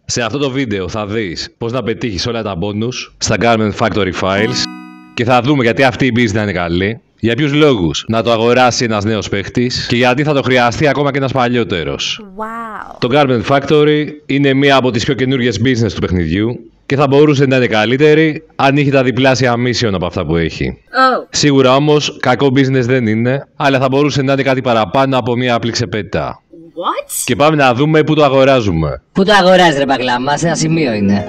Σε αυτό το βίντεο θα δεις πώς να πετύχεις όλα τα bonus στα Garment Factory Files και θα δούμε γιατί αυτή η business είναι καλή, για ποιους λόγους να το αγοράσει ένας νέος παίχτης και γιατί θα το χρειαστεί ακόμα και ένας παλιότερος. Wow. Το Garment Factory είναι μία από τις πιο καινούργιες business του παιχνιδιού και θα μπορούσε να είναι καλύτερη αν είχε τα διπλάσια mission από αυτά που έχει. Oh. Σίγουρα όμως κακό business δεν είναι, αλλά θα μπορούσε να είναι κάτι παραπάνω από μία απλή ξεπέτα. What? Και πάμε να δούμε πού το αγοράζουμε. Πού το αγοράζεις ρε πακλάμα, σε ένα σημείο είναι.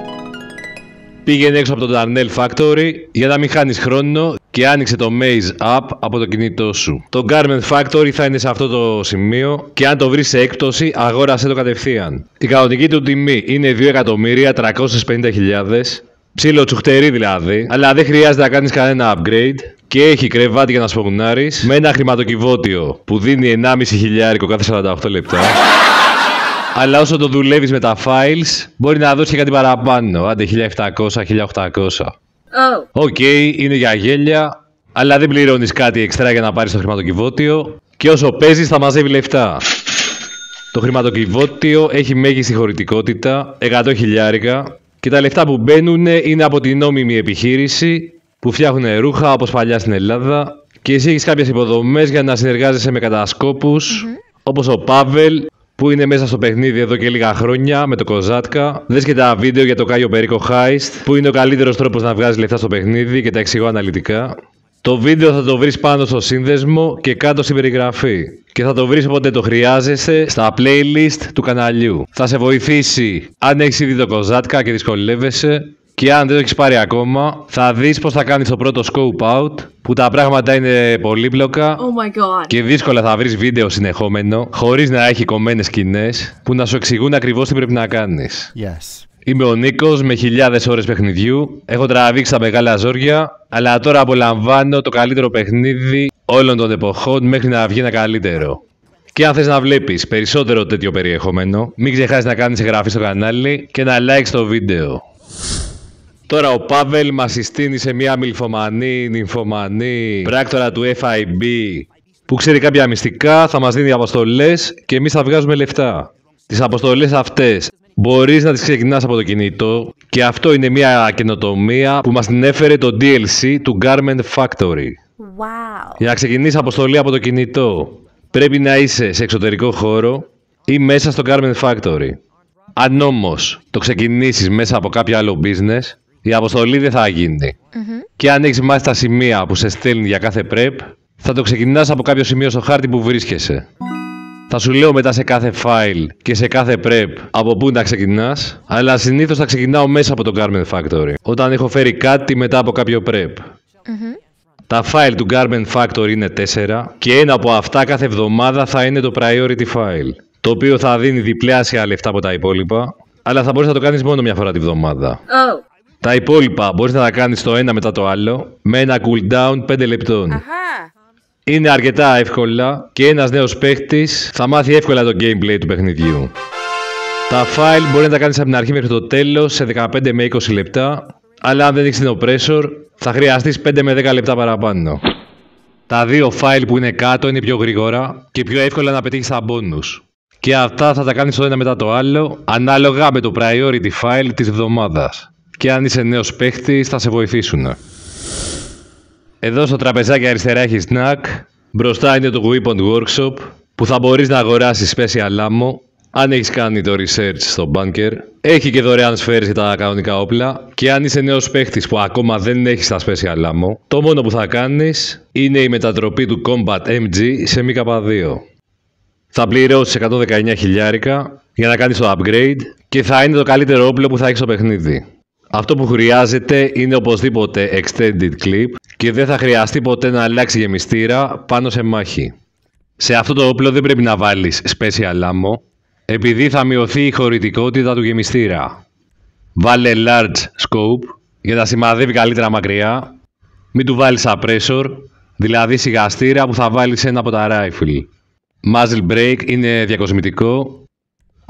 Πήγαινε έξω από το Darnell Factory για να μην χάνεις χρόνο και άνοιξε το Maze App από το κινητό σου. Το Garment Factory θα είναι σε αυτό το σημείο και αν το βρεις σε έκπτωση αγόρασε το κατευθείαν. Η κανονική του τιμή είναι 2.350.000, ψήλο τσουχτερί δηλαδή, αλλά δεν χρειάζεται να κάνεις κανένα upgrade και έχει κρεβάτι για να σπογουνάρεις με ένα χρηματοκιβώτιο που δίνει 1.500 κάθε 48 λεπτά. Αλλά όσο το δουλεύεις με τα files, μπορεί να δώσει και κάτι παραπάνω, άντε 1.700-1.800. Οκ, είναι για γέλια, αλλά δεν πληρώνεις κάτι εξτρά για να πάρεις το χρηματοκιβώτιο και όσο παίζεις θα μαζεύει λεφτά. Το χρηματοκιβώτιο έχει μέγιστη χωρητικότητα, 100.000 και τα λεφτά που μπαίνουν είναι από την νόμιμη επιχείρηση που φτιάχνουν ρούχα όπως παλιά στην Ελλάδα και εσύ έχεις κάποιες υποδομές για να συνεργάζεσαι με κατασκόπους όπως ο Πάβελ, που είναι μέσα στο παιχνίδι εδώ και λίγα χρόνια με το Κοζάτκα. Δες και τα βίντεο για το Κάιο Περίκο Heist, που είναι ο καλύτερος τρόπος να βγάζεις λεφτά στο παιχνίδι και τα εξηγώ αναλυτικά. Το βίντεο θα το βρεις πάνω στο σύνδεσμο και κάτω στην περιγραφή. Και θα το βρεις όποτε το χρειάζεσαι στα playlist του καναλιού. Θα σε βοηθήσει αν έχεις ήδη το Κοζάτκα και δυσκολεύεσαι. Και αν δεν το έχεις πάρει ακόμα, θα δεις πώς θα κάνεις το πρώτο scope out, που τα πράγματα είναι πολύπλοκα και δύσκολα θα βρεις βίντεο συνεχόμενο, χωρίς να έχει κομμένες σκηνές, που να σου εξηγούν ακριβώς τι πρέπει να κάνεις. Yes. Είμαι ο Νίκος με χιλιάδες ώρες παιχνιδιού, έχω τραβήξει τα μεγάλα ζόρια, αλλά τώρα απολαμβάνω το καλύτερο παιχνίδι όλων των εποχών μέχρι να βγει ένα καλύτερο. Και αν θες να βλέπεις περισσότερο τέτοιο περιεχόμενο, μην ξεχάσεις να κάνεις εγγραφή στο κανάλι και ένα like στο βίντεο. Τώρα ο Πάβελ μας συστήνει σε μια μιλφομανή, νυμφομανή πράκτορα του FIB που ξέρει κάποια μυστικά, θα μας δίνει αποστολές και εμείς θα βγάζουμε λεφτά. Τις αποστολές αυτές μπορείς να τις ξεκινάς από το κινητό και αυτό είναι μια καινοτομία που μας την έφερε το DLC του Garment Factory. Wow. Για να ξεκινήσεις αποστολή από το κινητό πρέπει να είσαι σε εξωτερικό χώρο ή μέσα στο Garment Factory. Αν όμως το ξεκινήσεις μέσα από κάποιο άλλο business, η αποστολή δεν θα γίνει. Και αν έχεις μάθει τα σημεία που σε στέλνει για κάθε prep, θα το ξεκινάς από κάποιο σημείο στο χάρτη που βρίσκεσαι. Θα σου λέω μετά σε κάθε file και σε κάθε prep από πού να ξεκινάς, αλλά συνήθως θα ξεκινάω μέσα από το Garment Factory, όταν έχω φέρει κάτι μετά από κάποιο prep. Τα file του Garment Factory είναι 4 και ένα από αυτά κάθε εβδομάδα θα είναι το priority file, το οποίο θα δίνει διπλάσια λεφτά από τα υπόλοιπα, αλλά θα μπορείς να το κάνεις μόνο μια φορά τη βδομάδα. Τα υπόλοιπα μπορείς να τα κάνεις το ένα μετά το άλλο, με ένα cooldown 5 λεπτών. Είναι αρκετά εύκολα και ένας νέος παίχτης θα μάθει εύκολα το gameplay του παιχνιδιού. Τα file μπορεί να τα κάνεις από την αρχή μέχρι το τέλος σε 15 με 20 λεπτά, αλλά αν δεν έχεις την oppressor θα χρειαστείς 5 με 10 λεπτά παραπάνω. Τα δύο file που είναι κάτω είναι πιο γρήγορα και πιο εύκολα να πετύχεις τα bonus. Και αυτά θα τα κάνεις το ένα μετά το άλλο, ανάλογα με το priority file της εβδομάδας. Και αν είσαι νέος παίχτης θα σε βοηθήσουν. Εδώ στο τραπεζάκι αριστερά έχει snack, μπροστά είναι το Weapon Workshop που θα μπορείς να αγοράσεις special ammo αν έχεις κάνει το research στο bunker. Έχει και δωρεάν σφαίρες για τα κανονικά όπλα και αν είσαι νέος παίχτης που ακόμα δεν έχεις τα special ammo, το μόνο που θα κάνεις είναι η μετατροπή του Combat MG σε MK2. Θα πληρώσεις 119.000 για να κάνεις το upgrade και θα είναι το καλύτερο όπλο που θα έχεις στο παιχνίδι. Αυτό που χρειάζεται είναι οπωσδήποτε extended clip και δεν θα χρειαστεί ποτέ να αλλάξει γεμιστήρα πάνω σε μάχη. Σε αυτό το όπλο δεν πρέπει να βάλεις special ammo, επειδή θα μειωθεί η χωρητικότητα του γεμιστήρα. Βάλε large scope για να σημαδεύει καλύτερα μακριά, μην του βάλεις suppressor, δηλαδή σιγαστήρα που θα βάλεις ένα από τα rifle. Muzzle brake είναι διακοσμητικό,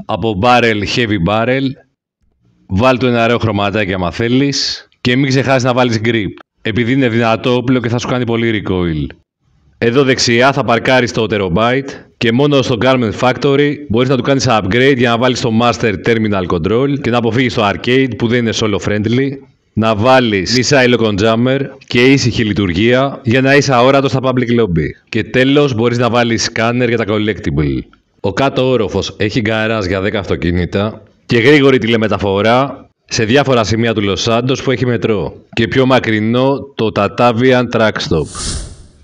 από barrel heavy barrel. Βάλ του ένα ωραίο χρωματάκι άμα θέλεις και μην ξεχάσεις να βάλεις grip, επειδή είναι δυνατό όπλο και θα σου κάνει πολύ recoil. Εδώ δεξιά θα παρκάρεις το Terabyte Και μόνο στο Garment Factory μπορείς να του κάνεις upgrade για να βάλεις το Master Terminal Control και να αποφύγεις το Arcade που δεν είναι solo friendly, να βάλεις Missile Lock Jammer και ήσυχη λειτουργία για να είσαι αόρατος στα public lobby. Και τέλος μπορείς να βάλεις scanner για τα collectible. Ο κάτω όροφος έχει γκαράζ για 10 αυτοκίνητα και γρήγορη τηλεμεταφορά σε διάφορα σημεία του Los Santos που έχει μετρό. Και πιο μακρινό το Tatavian Truck Stop.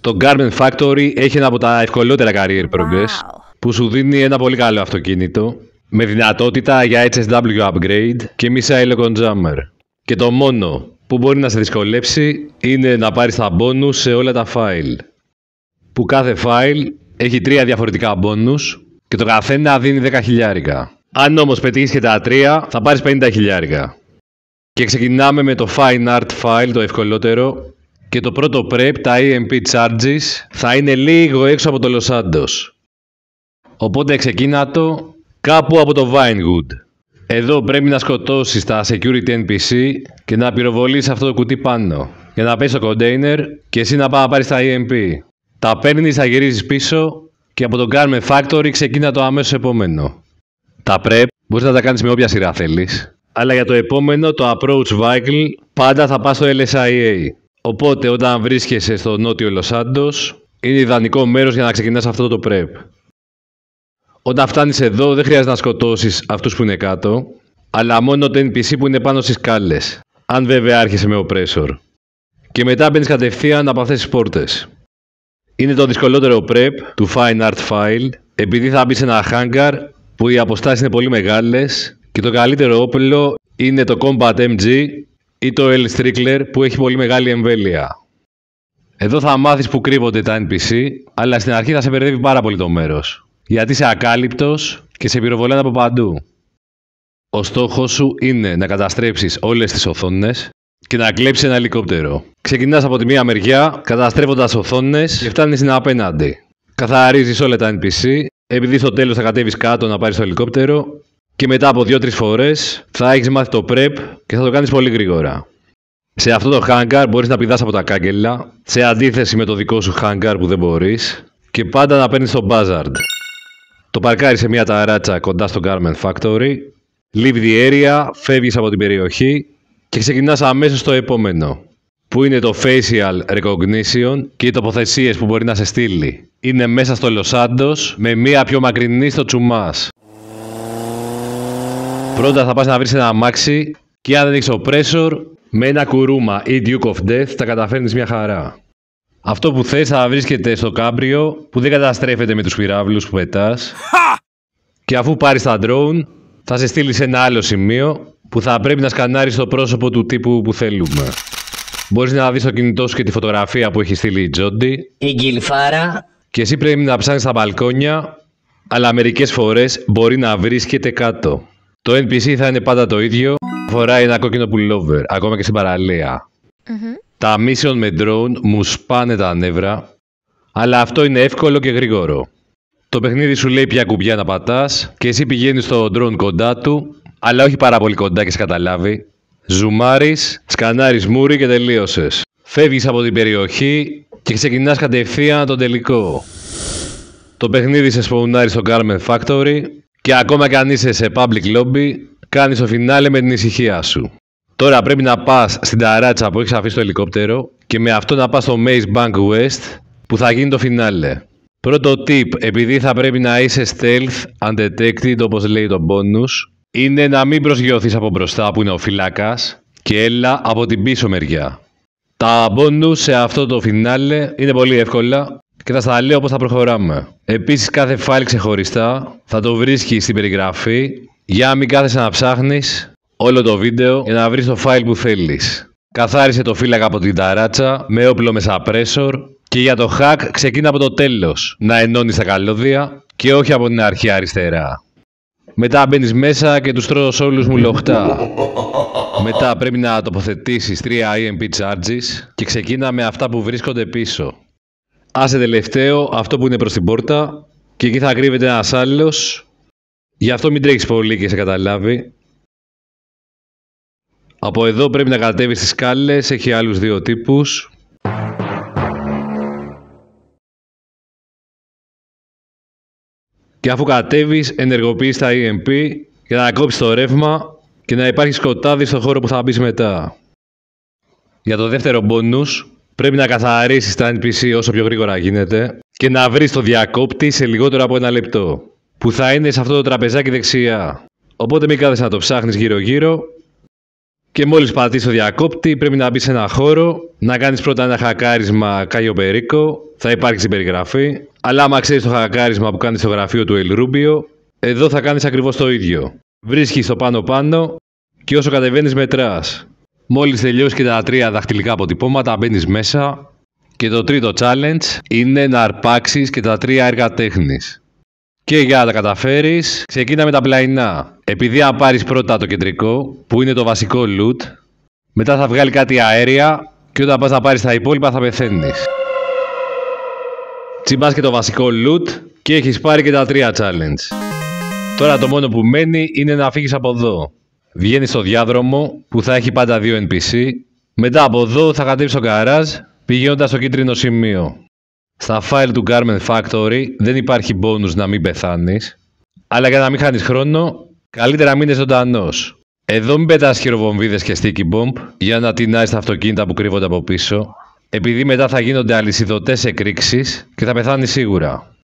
Το Garment Factory έχει ένα από τα ευκολότερα career progress που σου δίνει ένα πολύ καλό αυτοκίνητο με δυνατότητα για HSW upgrade και Missile Lock Jammer. Και το μόνο που μπορεί να σε δυσκολέψει είναι να πάρεις τα bonus σε όλα τα file. Που κάθε file έχει 3 διαφορετικά bonus και το καθένα δίνει 10 χιλιάρικα. Αν όμως πετύχεις και τα 3 θα πάρεις 50 χιλιάρικα. Και ξεκινάμε με το Fine Art file, το ευκολότερο. Και το πρώτο prep, τα EMP charges, θα είναι λίγο έξω από το Los Santos. Οπότε ξεκίνα το κάπου από το Vinewood. Εδώ πρέπει να σκοτώσεις τα security NPC και να πυροβολείς αυτό το κουτί πάνω. Για να πέσει το container και εσύ να πάει να πάρεις τα EMP. Τα παίρνεις, τα γυρίζεις πίσω και από το Garment Factory ξεκίνα το αμέσως επόμενο. Τα prep μπορείς να τα κάνεις με όποια σειρά θέλεις. Αλλά για το επόμενο, το Approach Vehicle, πάντα θα πας στο LSIA. Οπότε όταν βρίσκεσαι στο νότιο Los Santos, είναι ιδανικό μέρος για να ξεκινάς αυτό το prep. Όταν φτάνεις εδώ δεν χρειάζεται να σκοτώσεις αυτούς που είναι κάτω, αλλά μόνο το NPC που είναι πάνω στις σκάλες. Αν βέβαια άρχεσαι με oppressor. Και μετά μπαίνεις κατευθείαν από αυτές τις πόρτες. Είναι το δυσκολότερο prep του Fine Art File, επειδή θα μπει σε ένα hangar που οι αποστάσεις είναι πολύ μεγάλες και το καλύτερο όπλο είναι το Combat MG ή το L Strickler που έχει πολύ μεγάλη εμβέλεια. Εδώ θα μάθεις που κρύβονται τα NPC, αλλά στην αρχή θα σε μπερδεύει πάρα πολύ το μέρος. Γιατί είσαι ακάλυπτος και σε πυροβολάνε από παντού. Ο στόχος σου είναι να καταστρέψεις όλες τις οθόνες και να κλέψεις ένα ελικόπτερο. Ξεκινάς από τη μία μεριά, καταστρέφοντας οθόνες και φτάνεις στην απέναντι. Καθαρίζεις όλα τα NPC, επειδή στο τέλος θα κατέβεις κάτω να πάρεις το ελικόπτερο και μετά από 2-3 φορές θα έχεις μάθει το prep και θα το κάνεις πολύ γρήγορα. Σε αυτό το hangar μπορείς να πηδάς από τα κάγκελα, σε αντίθεση με το δικό σου hangar που δεν μπορείς, και πάντα να παίρνεις το buzzard. Το παρκάρεις σε μια ταράτσα κοντά στο Garment Factory, leave the area, φεύγεις από την περιοχή και ξεκινάς αμέσως στο επόμενο, που είναι το facial recognition και οι τοποθεσίες που μπορεί να σε στείλει. Είναι μέσα στο Los Santos με μία πιο μακρινή στο Τσουμάς. Πρώτα θα πας να βρεις ένα αμάξι και αν δεν έχεις oppressor, με ένα κουρούμα ή Duke of Death τα καταφέρνεις μια χαρά. Αυτό που θες θα βρίσκεται στο κάμπριο που δεν καταστρέφεται με τους πυράβλους που πετάς. Και αφού πάρεις τα drone, θα σε στείλει σε ένα άλλο σημείο που θα πρέπει να σκανάρεις το πρόσωπο του τύπου που θέλουμε. Μπορείς να δεις το κινητό σου και τη φωτογραφία που έχει στείλει η Τζόντι. Η γκυλφάρα. Και εσύ πρέπει να ψάχνεις στα μπαλκόνια, αλλά μερικές φορές μπορεί να βρίσκεται κάτω. Το NPC θα είναι πάντα το ίδιο, φοράει ένα κόκκινο pullover, ακόμα και στην παραλία. Τα mission με drone μου σπάνε τα νεύρα, αλλά αυτό είναι εύκολο και γρήγορο. Το παιχνίδι σου λέει ποια κουμπιά να πατάς και εσύ πηγαίνεις στο drone κοντά του, αλλά όχι πάρα πολύ κοντά και σε καταλάβει. Ζουμάρεις, σκανάρεις μούρι και τελείωσες. Φεύγεις από την περιοχή και ξεκινάς κατευθείαν τον τελικό. Το παιχνίδι σε σπονάρει στο Garment Factory και ακόμα κι αν είσαι σε public lobby, κάνεις το φινάλε με την ησυχία σου. Τώρα πρέπει να πας στην ταράτσα που έχεις αφήσει το ελικόπτερο και με αυτό να πας στο Maze Bank West που θα γίνει το φινάλε. Πρώτο tip, επειδή θα πρέπει να είσαι stealth undetected όπως λέει το bonus, είναι να μην προσγειωθείς από μπροστά που είναι ο φύλακας και έλα από την πίσω μεριά. Τα bonus σε αυτό το φινάλε είναι πολύ εύκολα και θα στα λέω πώς θα προχωράμε. Επίσης κάθε file ξεχωριστά θα το βρίσκεις στην περιγραφή για να μην κάθεσαι να ψάχνεις όλο το βίντεο για να βρεις το file που θέλεις. Καθάρισε το φύλακα από την ταράτσα με όπλο με suppressor και για το hack ξεκίνα από το τέλος να ενώνεις τα καλώδια και όχι από την αρχή αριστερά. Μετά μπαίνεις μέσα και τους τρως όλους μου λοχτά. Μετά πρέπει να τοποθετήσεις 3 EMP charges και ξεκίνα με αυτά που βρίσκονται πίσω. Άσε τελευταίο αυτό που είναι προς την πόρτα και εκεί θα κρύβεται ένας άλλος. Γι' αυτό μην τρέχεις πολύ και σε καταλάβει. Από εδώ πρέπει να κατέβεις τις σκάλες, έχει άλλους 2 τύπους. Και αφού κατέβεις, ενεργοποιείς τα EMP για να κόψεις το ρεύμα και να υπάρχει σκοτάδι στο χώρο που θα μπεις μετά. Για το δεύτερο bonus, πρέπει να καθαρίσεις τα NPC όσο πιο γρήγορα γίνεται και να βρεις το διακόπτη σε λιγότερο από 1 λεπτό, που θα είναι σε αυτό το τραπεζάκι δεξιά. Οπότε μην κάθεσαι να το ψάχνεις γύρω-γύρω και μόλις πατήσεις το διακόπτη πρέπει να μπεις σε ένα χώρο, να κάνεις πρώτα ένα χακάρισμα Κάγιο Περίκο, θα υπάρχει στην περιγραφή, αλλά άμα ξέρεις το χακάρισμα που κάνεις στο γραφείο του El Rubio, εδώ θα κάνεις ακριβώς το ίδιο. Βρίσκεις το πάνω-πάνω και όσο κατεβαίνεις μετράς. Μόλις τελειώσει και τα 3 δαχτυλικά αποτυπώματα μπαίνεις μέσα και το τρίτο challenge είναι να αρπάξεις και τα 3 έργα τέχνης. Και για να τα καταφέρεις, ξεκίνα με τα πλαϊνά. Επειδή αν πάρεις πρώτα το κεντρικό, που είναι το βασικό loot, μετά θα βγάλει κάτι αέρια και όταν πας να πάρεις τα υπόλοιπα θα πεθαίνεις. Τσιμπάς και το βασικό loot και έχεις πάρει και τα 3 challenge. Τώρα το μόνο που μένει είναι να φύγεις από εδώ. Βγαίνεις στο διάδρομο που θα έχει πάντα 2 NPC. Μετά από εδώ θα κατέβεις στο garage πηγαίνοντας στο κίτρινο σημείο. Στα file του Garment Factory δεν υπάρχει bonus να μην πεθάνεις. Αλλά για να μην χάνεις χρόνο, καλύτερα μείνεις ζωντανός. Εδώ μην πετάς χειροβομβίδες και sticky bomb για να τεινάζεις τα αυτοκίνητα που κρύβονται από πίσω. Επειδή μετά θα γίνονται αλυσιδωτές εκρήξεις και θα πεθάνεις σίγουρα.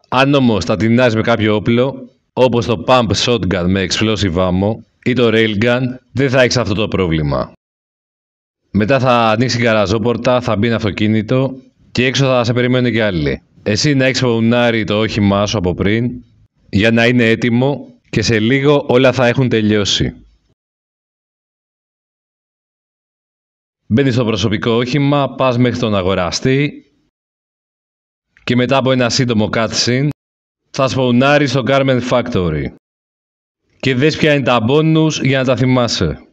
Αν όμως τα τεινάζεις με κάποιο όπλο, όπως το pump shotgun με explosive ammo ή το railgun, δεν θα έχεις αυτό το πρόβλημα. Μετά θα ανοίξει η γκαραζόπορτα, θα μπει ένα αυτοκίνητο και έξω θα σε περιμένουν και άλλοι. Εσύ να έχεις φωουνάρει το όχημά σου από πριν για να είναι έτοιμο και σε λίγο όλα θα έχουν τελειώσει. Μπαίνεις στο προσωπικό όχημα, πας μέχρι τον αγοραστή και μετά από ένα σύντομο cutscene θα σπαουνάρεις στο Garment Factory. Και δες ποια είναι τα bonus για να τα θυμάσαι.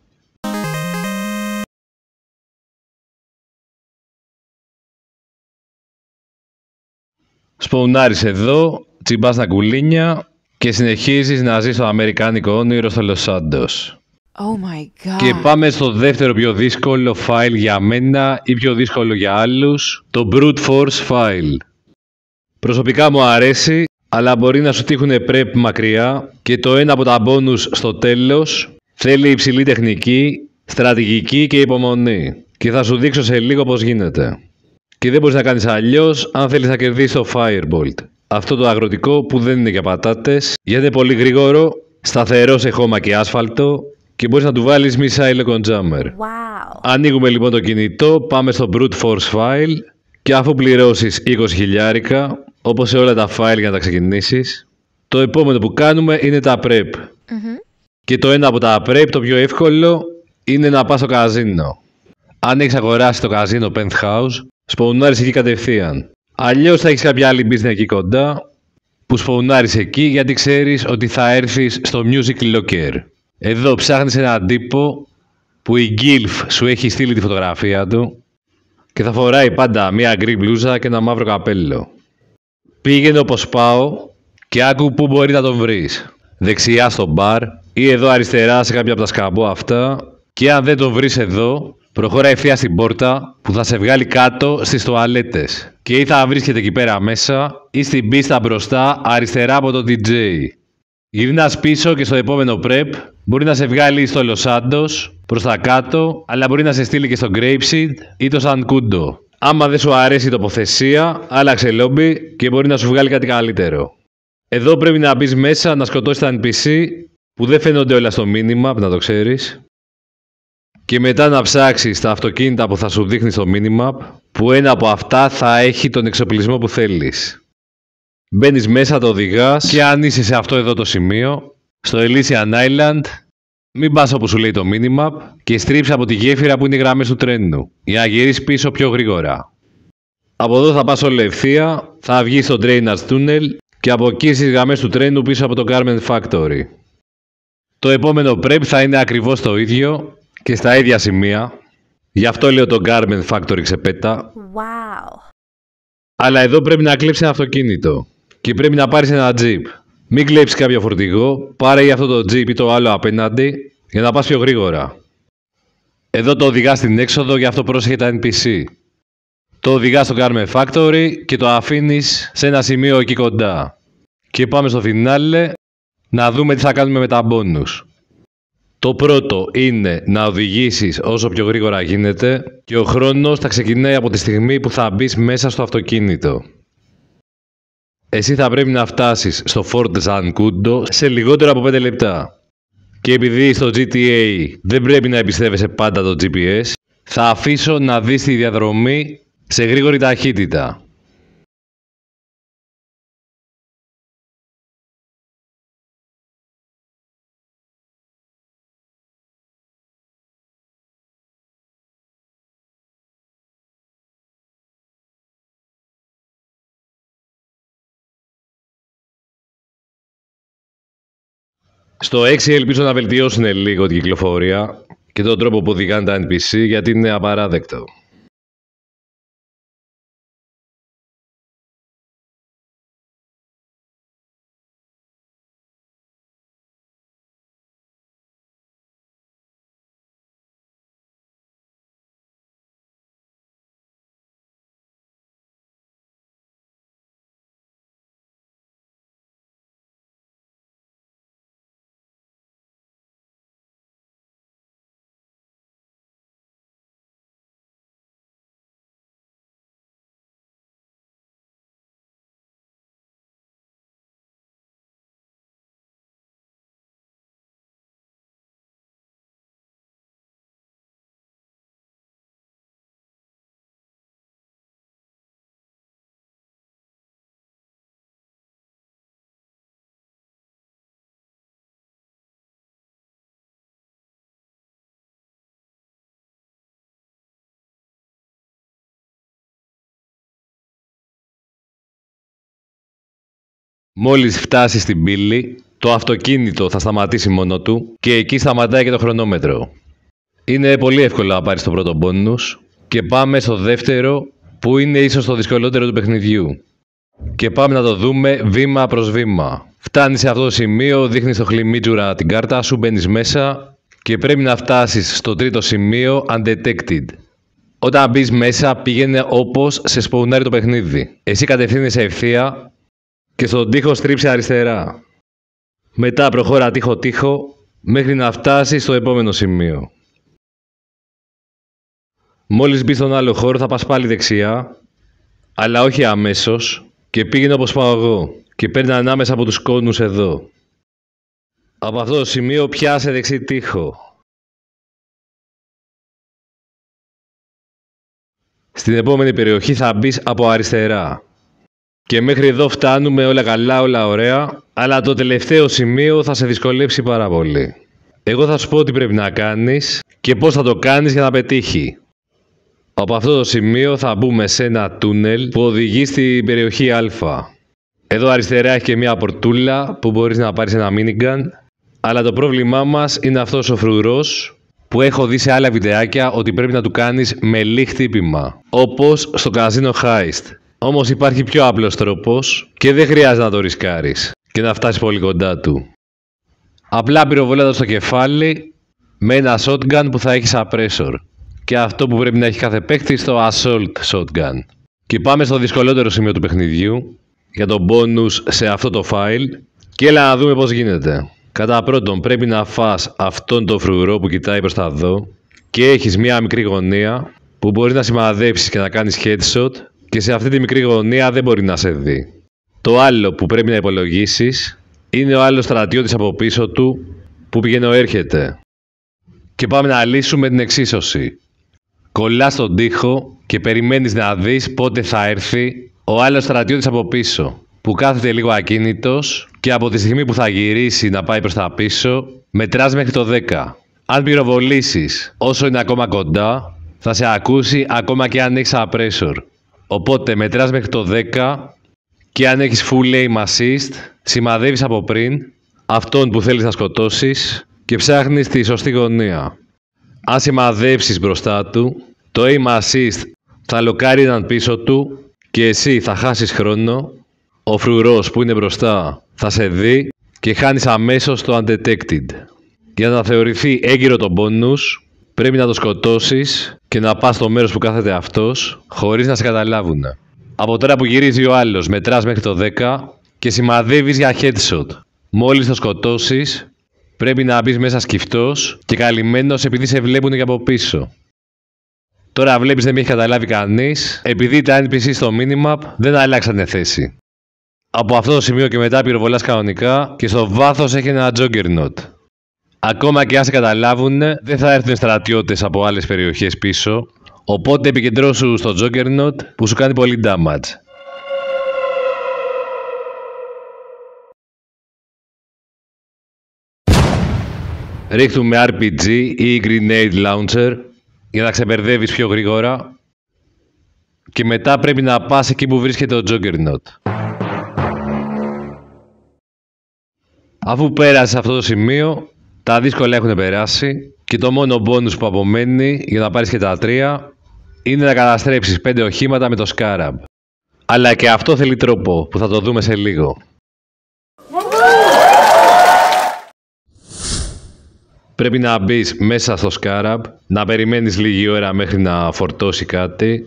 Σπαουνάρεις εδώ, τσιμπάς τα κουλίνια και συνεχίζεις να ζεις το αμερικάνικο όνειρο στο Los Santos. Oh my God. Και πάμε στο δεύτερο πιο δύσκολο file για μένα ή πιο δύσκολο για άλλους, το Brute Force File. Προσωπικά μου αρέσει, αλλά μπορεί να σου τύχουνε prep μακριά και το ένα από τα bonus στο τέλος θέλει υψηλή τεχνική, στρατηγική και υπομονή. Και θα σου δείξω σε λίγο πώς γίνεται. Και δεν μπορείς να κάνεις αλλιώς αν θέλεις να κερδίσεις το Firebolt. Αυτό το αγροτικό που δεν είναι για πατάτες, γιατί είναι πολύ γρήγορο, σταθερό σε χώμα και άσφαλτο και μπορείς να του βάλεις missile con jammer. Wow. Ανοίγουμε λοιπόν το κινητό, πάμε στο Brute Force File και αφού πληρώσεις 20.000, όπως σε όλα τα file για να τα ξεκινήσεις, το επόμενο που κάνουμε είναι τα prep. Και το ένα από τα prep, το πιο εύκολο, είναι να πας στο καζίνο. Αν έχεις αγοράσει το καζίνο Penthouse, σπαουνάρεις εκεί κατευθείαν. Αλλιώς θα έχεις κάποια άλλη business εκεί κοντά, που σπαουνάρεις εκεί γιατί ξέρεις ότι θα έρθεις στο Music Locker. Εδώ ψάχνεις έναν τύπο που η Gilf σου έχει στείλει τη φωτογραφία του και θα φοράει πάντα μία γκρι μπλούζα και ένα μαύρο καπέλο. Πήγαινε όπως πάω και άκου πού μπορεί να τον βρεις. Δεξιά στο μπαρ ή εδώ αριστερά σε κάποια από τα σκαμπό αυτά, και αν δεν τον βρεις εδώ, προχώρα ευθεία στην πόρτα που θα σε βγάλει κάτω στις τουαλέτες. Και ή θα βρίσκεται εκεί πέρα μέσα ή στην πίστα μπροστά αριστερά από το DJ. Γυρνάς πίσω και στο επόμενο prep μπορεί να σε βγάλει στο Los Santos προς τα κάτω, αλλά μπορεί να σε στείλει και στο Grapeseed ή το San Cundo. Άμα δεν σου αρέσει η τοποθεσία, άλλαξε λόμπι και μπορεί να σου βγάλει κάτι καλύτερο. Εδώ πρέπει να μπεις μέσα να σκοτώσεις τα NPC που δεν φαίνονται όλα στο minimap, να το ξέρεις. Και μετά να ψάξεις τα αυτοκίνητα που θα σου δείχνει στο minimap, που ένα από αυτά θα έχει τον εξοπλισμό που θέλεις. Μπαίνεις μέσα, το οδηγάς και αν είσαι σε αυτό εδώ το σημείο, στο Elysian Island, μην πας όπου σου λέει το minimap και στρίψε από τη γέφυρα που είναι οι γραμμές του τρένου, για να γυρίσεις πίσω πιο γρήγορα. Από εδώ θα πας όλη ευθεία, θα βγεις στο Drainage Tunnel και από εκεί στις γραμμές του τρένου πίσω από το Garment Factory. Το επόμενο prep θα είναι ακριβώς το ίδιο και στα ίδια σημεία, γι' αυτό λέω το Garment Factory ξεπέτα. Wow. Αλλά εδώ πρέπει να κλέψεις ένα αυτοκίνητο και πρέπει να πάρεις ένα jeep. Μην κλέψεις κάποιο φορτηγό, πάρε ή αυτό το jeep ή το άλλο απέναντι για να πας πιο γρήγορα. Εδώ το οδηγάς στην έξοδο, γι' αυτό πρόσεχε τα NPC. Το οδηγάς στο Garment Factory και το αφήνεις σε ένα σημείο εκεί κοντά. Και πάμε στο φινάλε να δούμε τι θα κάνουμε με τα μπόνους. Το πρώτο είναι να οδηγήσεις όσο πιο γρήγορα γίνεται και ο χρόνος θα ξεκινάει από τη στιγμή που θα μπεις μέσα στο αυτοκίνητο. Εσύ θα πρέπει να φτάσεις στο Fort Zancudo σε λιγότερο από 5 λεπτά. Και επειδή στο GTA δεν πρέπει να εμπιστεύεσαι πάντα το GPS, θα αφήσω να δεις τη διαδρομή σε γρήγορη ταχύτητα. Στο 6 ελπίζω να βελτιώσουν λίγο την κυκλοφορία και τον τρόπο που οδηγάνε τα NPC, γιατί είναι απαράδεκτο. Μόλις φτάσει στην πύλη, το αυτοκίνητο θα σταματήσει μόνο του και εκεί σταματάει και το χρονόμετρο. Είναι πολύ εύκολο να πάρεις το πρώτο μπόνους και πάμε στο δεύτερο που είναι ίσως το δυσκολότερο του παιχνιδιού. Και πάμε να το δούμε βήμα προς βήμα. Φτάνεις σε αυτό το σημείο, δείχνεις το χλιμίτζουρα την κάρτα σου, μπαίνεις μέσα και πρέπει να φτάσεις στο τρίτο σημείο Undetected. Όταν μπεις μέσα πήγαινε όπως σε σπονάρει το παιχνίδι. Εσύ κατευθύνεσαι ευθεία και στον τοίχο στρίψε αριστερά. Μετά προχώρα τοίχο-τοίχο μέχρι να φτάσεις στο επόμενο σημείο. Μόλις μπεις στον άλλο χώρο θα πας πάλι δεξιά, αλλά όχι αμέσως και πήγαινε όπως πάω εγώ και παίρνει ανάμεσα από τους κόνους εδώ. Από αυτό το σημείο πιάσε δεξί τοίχο. Στην επόμενη περιοχή θα μπεις από αριστερά. Και μέχρι εδώ φτάνουμε όλα καλά, όλα ωραία, αλλά το τελευταίο σημείο θα σε δυσκολέψει πάρα πολύ. Εγώ θα σου πω τι πρέπει να κάνεις και πώς θα το κάνεις για να πετύχει. Από αυτό το σημείο θα μπούμε σε ένα τούνελ που οδηγεί στην περιοχή Α. Εδώ αριστερά έχει και μια πορτούλα που μπορείς να πάρεις ένα minigun, αλλά το πρόβλημά μας είναι αυτός ο φρουρός που έχω δει σε άλλα βιντεάκια ότι πρέπει να του κάνεις με λιχ χτύπημα, όπως στο Casino Heist. Όμως υπάρχει πιο απλός τρόπος και δεν χρειάζεται να το ρισκάρεις και να φτάσεις πολύ κοντά του. Απλά πυροβολάτα στο κεφάλι με ένα shotgun που θα έχει suppressor. Και αυτό που πρέπει να έχει κάθε παίκτη το assault shotgun. Και πάμε στο δυσκολότερο σημείο του παιχνιδιού για το bonus σε αυτό το file και έλα να δούμε πώς γίνεται. Κατά πρώτον πρέπει να φας αυτόν τον φρουρό που κοιτάει προς τα εδώ και έχεις μια μικρή γωνία που μπορείς να σημαδέψεις και να κάνεις headshot και σε αυτή τη μικρή γωνία δεν μπορεί να σε δει. Το άλλο που πρέπει να υπολογίσεις είναι ο άλλος στρατιώτης από πίσω του που πηγαίνω-έρχεται. Και πάμε να λύσουμε την εξίσωση. Κολλάς στον τοίχο και περιμένεις να δεις πότε θα έρθει ο άλλος στρατιώτης από πίσω που κάθεται λίγο ακίνητος και από τη στιγμή που θα γυρίσει να πάει προς τα πίσω μετράς μέχρι το 10. Αν πυροβολήσεις όσο είναι ακόμα κοντά θα σε ακούσει ακόμα και αν έχεις suppressor. Οπότε μετράς μέχρι το 10 και αν έχεις full aim assist σημαδεύεις από πριν αυτόν που θέλεις να σκοτώσεις και ψάχνεις τη σωστή γωνία. Αν σημαδεύσεις μπροστά του, το aim assist θα λοκάρει έναν πίσω του και εσύ θα χάσεις χρόνο, ο φρουρός που είναι μπροστά θα σε δει και χάνεις αμέσως το undetected. Για να θεωρηθεί έγκυρο το bonus, πρέπει να το σκοτώσεις και να πας στο μέρος που κάθεται αυτός, χωρίς να σε καταλάβουν. Από τώρα που γυρίζει ο άλλος, μετράς μέχρι το 10 και σημαδεύεις για headshot. Μόλις το σκοτώσεις, πρέπει να μπεις μέσα σκυφτός και καλυμμένος επειδή σε βλέπουν και από πίσω. Τώρα βλέπεις δεν με έχει καταλάβει κανείς, επειδή τα NPC στο minimap δεν αλλάξανε θέση. Από αυτό το σημείο και μετά πυροβολάς κανονικά και στο βάθος έχει ένα Juggernaut. Ακόμα και αν σε καταλάβουν, δεν θα έρθουν στρατιώτες από άλλες περιοχές πίσω, οπότε επικεντρώσου στο Juggernaut που σου κάνει πολύ damage. Ρίχνουμε RPG ή Grenade Launcher για να ξεμπερδεύεις πιο γρήγορα και μετά πρέπει να πας εκεί που βρίσκεται ο Juggernaut. Αφού πέρασες αυτό το σημείο, τα δύσκολα έχουν περάσει και το μόνο bonus που απομένει για να πάρεις και τα 3 είναι να καταστρέψεις 5 οχήματα με το Scarab. Αλλά και αυτό θέλει τρόπο που θα το δούμε σε λίγο. Πρέπει να μπεις μέσα στο Scarab, να περιμένεις λίγη ώρα μέχρι να φορτώσει κάτι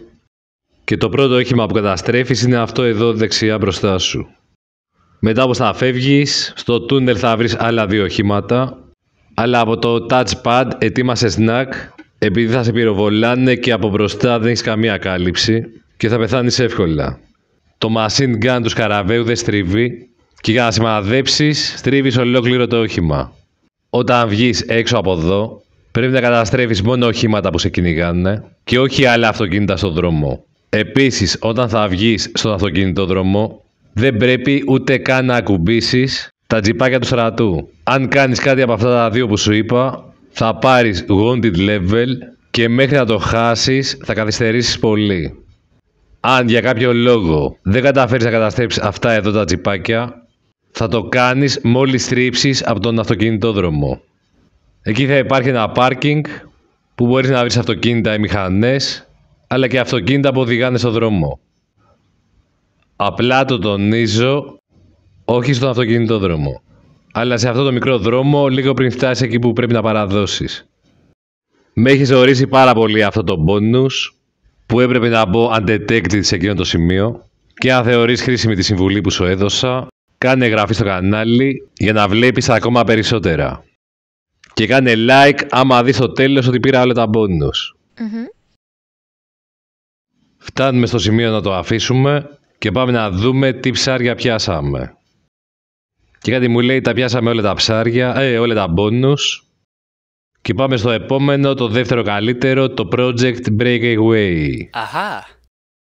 και το πρώτο όχημα που καταστρέφεις είναι αυτό εδώ δεξιά μπροστά σου. Μετά όπως θα φεύγεις, στο τούνελ θα βρεις άλλα 2 οχήματα, αλλά από το touchpad ετοίμασε snack επειδή θα σε πυροβολάνε και από μπροστά δεν έχεις καμία κάλυψη και θα πεθάνεις εύκολα. Το machine gun του σκαραβαίου δεν στρίβει και για να σημαδέψεις στρίβεις ολόκληρο το όχημα. Όταν βγεις έξω από εδώ, πρέπει να καταστρέφεις μόνο οχήματα που σε κυνηγάνε και όχι άλλα αυτοκίνητα στον δρόμο. Επίσης, όταν θα βγεις στον αυτοκινητόδρομο, δεν πρέπει ούτε καν να ακουμπήσεις τα τζιπάκια του στρατού. Αν κάνεις κάτι από αυτά τα 2 που σου είπα, θα πάρεις wanted level και μέχρι να το χάσεις θα καθυστερήσεις πολύ. Αν για κάποιο λόγο δεν καταφέρεις να καταστρέψεις αυτά εδώ τα τζιπάκια, θα το κάνεις μόλις στρίψεις από τον αυτοκινητόδρομο. Εκεί θα υπάρχει ένα πάρκινγκ που μπορείς να βρεις αυτοκίνητα ή μηχανές, αλλά και αυτοκίνητα που οδηγάνε στον δρόμο. Απλά το τονίζω, όχι στον αυτοκινητόδρομο, αλλά σε αυτό το μικρό δρόμο λίγο πριν φτάσεις εκεί που πρέπει να παραδώσεις. Με έχει ορίσει πάρα πολύ αυτό το bonus που έπρεπε να μπω undetected σε εκείνο το σημείο και αν θεωρείς χρήσιμη τη συμβουλή που σου έδωσα, κάνε εγγραφή στο κανάλι για να βλέπεις ακόμα περισσότερα. Και κάνε like άμα δεις στο τέλος ότι πήρα όλα τα bonus. Φτάνουμε στο σημείο να το αφήσουμε και πάμε να δούμε τι ψάρια πιάσαμε. Και κάτι μου λέει τα πιάσαμε όλα τα ψάρια, όλα τα bonus. Και πάμε στο επόμενο, το δεύτερο καλύτερο, το Project Breakaway. Αχα.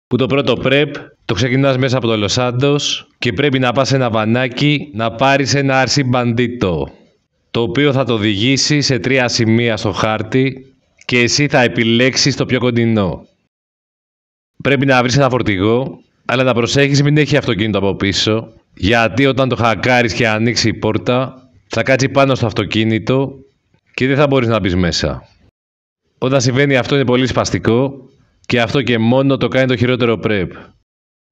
Που το πρώτο prep το ξεκινάς μέσα από το Λος Σάντος και πρέπει να πας σε ένα βανάκι να πάρεις ένα RC Bandito, το οποίο θα το οδηγήσει σε 3 σημεία στο χάρτη και εσύ θα επιλέξεις το πιο κοντινό. Πρέπει να βρεις ένα φορτηγό, αλλά να προσέχεις μην έχει αυτοκίνητο από πίσω, γιατί όταν το χακάρεις και ανοίξει η πόρτα, θα κάτσει πάνω στο αυτοκίνητο και δεν θα μπορείς να μπεις μέσα. Όταν συμβαίνει αυτό είναι πολύ σπαστικό και αυτό και μόνο το κάνει το χειρότερο prep.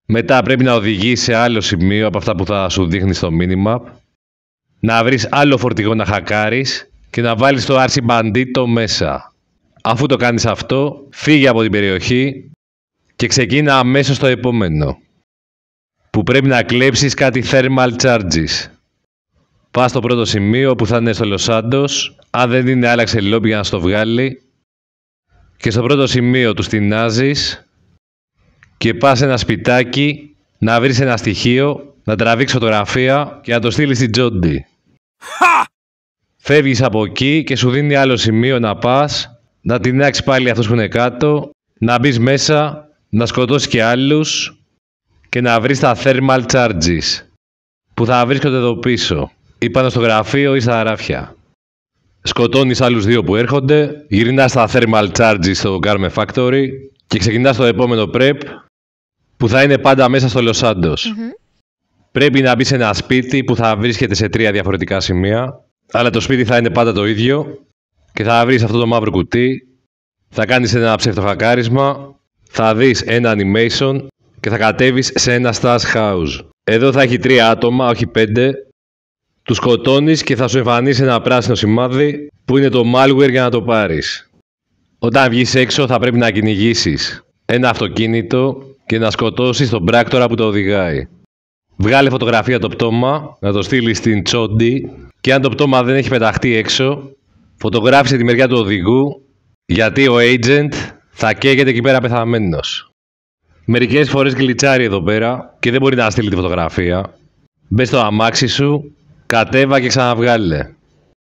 Μετά πρέπει να οδηγείς σε άλλο σημείο από αυτά που θα σου δείχνει στο minimap, να βρεις άλλο φορτηγό να χακάρεις και να βάλεις το RC Bandito μέσα. Αφού το κάνεις αυτό, φύγε από την περιοχή και ξεκίνα αμέσως στο επόμενο, που πρέπει να κλέψεις κάτι thermal charges. Πας στο πρώτο σημείο που θα είναι στο Λος Σάντος, αν δεν είναι άλλαξε λόμπι για να στο βγάλει, και στο πρώτο σημείο του στηνάζεις και πας σε ένα σπιτάκι να βρεις ένα στοιχείο, να τραβήξεις φωτογραφία και να το στείλεις στην Τζόντι. Φεύγεις από εκεί και σου δίνει άλλο σημείο να πας, να τεινάξεις πάλι αυτούς που είναι κάτω, να μπεις μέσα, να σκοτώσεις και άλλους και να βρεις τα thermal charges που θα βρίσκονται εδώ πίσω ή πάνω στο γραφείο ή στα ράφια. Σκοτώνεις άλλους 2 που έρχονται, γυρνάς τα thermal charges στο Garment Factory και ξεκινάς το επόμενο prep που θα είναι πάντα μέσα στο Λος Σάντος. Πρέπει να μπεις σε ένα σπίτι που θα βρίσκεται σε 3 διαφορετικά σημεία, αλλά το σπίτι θα είναι πάντα το ίδιο και θα βρεις αυτό το μαύρο κουτί, θα κάνεις ένα ψευτοχακάρισμα, θα δεις ένα animation και θα κατέβεις σε ένα stash house. Εδώ θα έχει 3 άτομα, όχι 5. Τους σκοτώνεις και θα σου εμφανίσει ένα πράσινο σημάδι που είναι το malware για να το πάρεις. Όταν βγεις έξω θα πρέπει να κυνηγήσεις ένα αυτοκίνητο και να σκοτώσεις τον πράκτορα που το οδηγάει. Βγάλε φωτογραφία το πτώμα, να το στείλει στην Τσόντι και αν το πτώμα δεν έχει πεταχτεί έξω, φωτογράφησε τη μεριά του οδηγού, γιατί ο agent θα καίγεται εκεί πέρα πεθαμένος. Μερικές φορές γλιτσάρει εδώ πέρα και δεν μπορεί να στείλει τη φωτογραφία. Μπες στο αμάξι σου, κατέβα και ξαναβγάλε.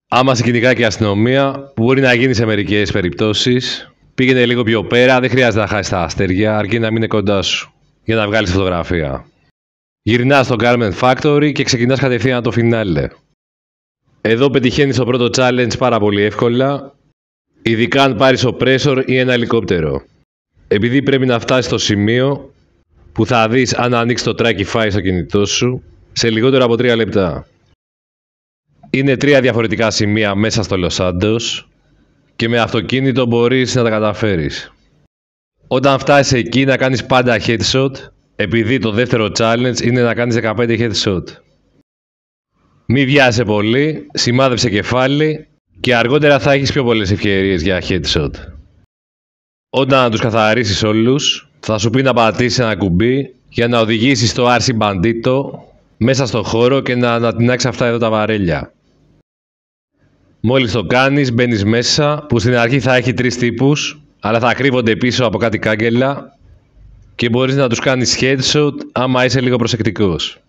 Άμα σε κυνηγάει και η αστυνομία, που μπορεί να γίνει σε μερικές περιπτώσεις, πήγαινε λίγο πιο πέρα, δεν χρειάζεται να χάσει τα αστέρια, αρκεί να μείνει κοντά σου για να βγάλεις φωτογραφία. Γυρνάς στο Garment Factory και ξεκινάς κατευθείαν το φινάλε. Εδώ πετυχαίνεις το πρώτο challenge πάρα πολύ εύκολα, ειδικά αν πάρεις oppressor ή ένα ελικόπτερο. Επειδή πρέπει να φτάσεις στο σημείο που θα δεις αν ανοίξει το Trackify στο κινητό σου σε λιγότερο από 3 λεπτά. Είναι 3 διαφορετικά σημεία μέσα στο Λος Σάντος και με αυτοκίνητο μπορείς να τα καταφέρεις. Όταν φτάσεις εκεί να κάνεις πάντα headshot, επειδή το δεύτερο challenge είναι να κάνεις 15 headshot. Μη βιάζεσαι πολύ, σημάδεψε κεφάλι και αργότερα θα έχεις πιο πολλές ευκαιρίες για headshot. Όταν τους καθαρίσεις όλους, θα σου πει να πατήσεις ένα κουμπί για να οδηγήσεις το RC Bandito μέσα στο χώρο και να ανατινάξεις αυτά εδώ τα βαρέλια. Μόλις το κάνεις, μπαίνεις μέσα, που στην αρχή θα έχει 3 τύπους, αλλά θα κρύβονται πίσω από κάτι κάγκελα και μπορείς να τους κάνεις headshot άμα είσαι λίγο προσεκτικός.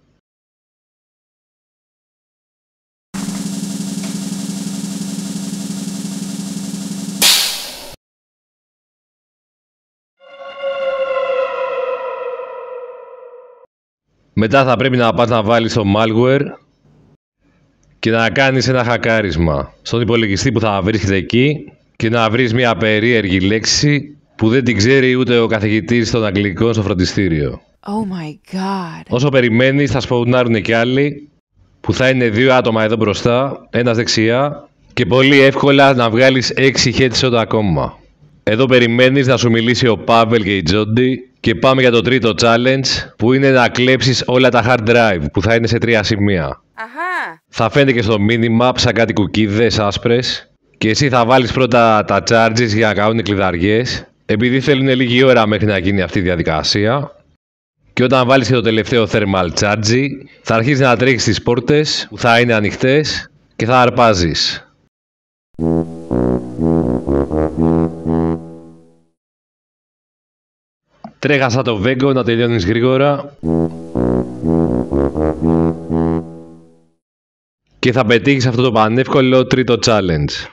Μετά θα πρέπει να πας να βάλεις το malware και να κάνεις ένα χακάρισμα στον υπολογιστή που θα βρίσκεται εκεί και να βρεις μια περίεργη λέξη που δεν την ξέρει ούτε ο καθηγητής των Αγγλικών στο φροντιστήριο. Oh my god. Όσο περιμένεις θα σπαουνάρουν κι άλλοι που θα είναι 2 άτομα εδώ μπροστά, ένας δεξιά και πολύ εύκολα να βγάλεις 6 headshot ακόμα. Εδώ περιμένεις να σου μιλήσει ο Πάβελ και η Τζόντι και πάμε για το τρίτο challenge που είναι να κλέψεις όλα τα hard drive που θα είναι σε 3 σημεία. Αχα. Θα φαίνεται και στο minimap σαν κάτι κουκίδες άσπρες και εσύ θα βάλεις πρώτα τα charges για να κάνουν κλειδαριές επειδή θέλουν λίγη ώρα μέχρι να γίνει αυτή η διαδικασία και όταν βάλεις και το τελευταίο thermal charge θα αρχίσεις να τρέχεις στις πόρτες που θα είναι ανοιχτές και θα αρπάζεις. Τρέχα σαν το Βέγκο να τελειώνεις γρήγορα και θα πετύχεις αυτό το πανεύκολο τρίτο challenge.